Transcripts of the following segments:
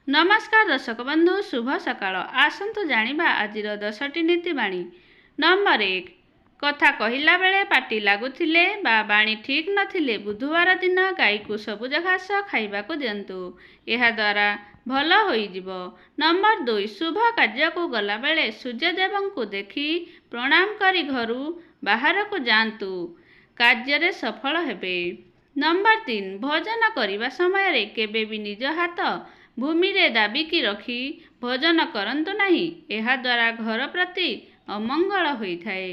नमस्कार दर्शक बंधु शुभ सकाळ आसतु जानिबा आजिर 10टी नीतिबाणी। नंबर 1 कथा कहिला बेले पाटी लागुथिले बा बाणी ठीक नथिले बुधवार दिन गाई को सबुज घास खाइबाकु दियंतु, एहा द्वारा भल होइजिबो। नंबर 2 शुभ कार्य को गला बेले सूर्यदेव को देखि प्रणाम करी घरु बाहर को जांतु, कार्य रे सफल हेबे। नंबर 3 भोजन करिबा समय रे केबे भी निज हाथ भूमि रे दाबिकी रखी भोजन करंतु नहीं, एहा द्वारा घर प्रति अमंगल होइथाए,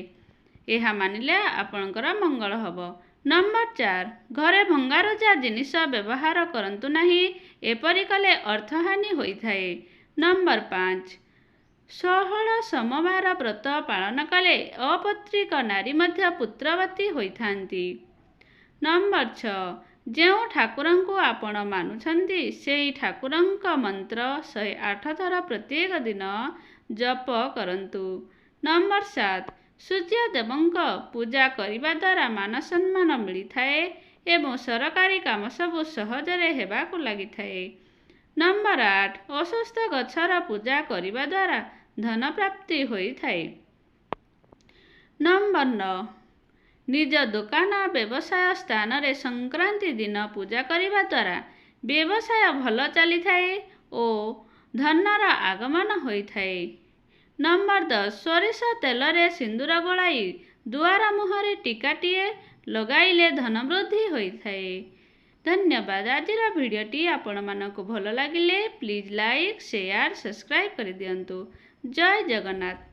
एहा मानिले आपणकर मंगल हबो। नंबर 4 घरे भंगारुजा जिनिस व्यवहार करंतु नहीं, एपरि कले अर्थहानि होइथाए। नंबर 5 षोहळ सोमवार व्रत पालन कले अपत्रिक नारी मध्य पुत्रवती होइथांती। नंबर 6 जो ठाकुरंकु आपण मानुछंती सेही ठाकुरंक मंत्र 108 थर प्रत्येक दिन जप करंतु। नंबर 7 सूर्य देवंक पूजा करिबा द्वारा मान सम्मान मिलिथाए एवं सरकारी काम सबु सहजरे हेबाकु लागिथाए। नंबर 8 असुस्थ गछर पूजा करिबा द्वारा धन प्राप्ति होइथाए। नंबर 9 निज दुकान व्यवसाय स्थान रे संक्रांति दिन पूजा करिबा द्वारा व्यवसाय भल चली थाए ओ धनर आगमन होइथाए। नंबर 10 सोरिष तेल रे सिंदूर गोलाई दुआर मुहरे टीकाटीए लगाइले धन वृद्धि होइथाए। धन्यवाद। आजिर भिडियोटी आपण मानकु भल लागिले प्लीज लाइक शेयर सब्सक्राइब कर दियंतु। जय जगन्नाथ।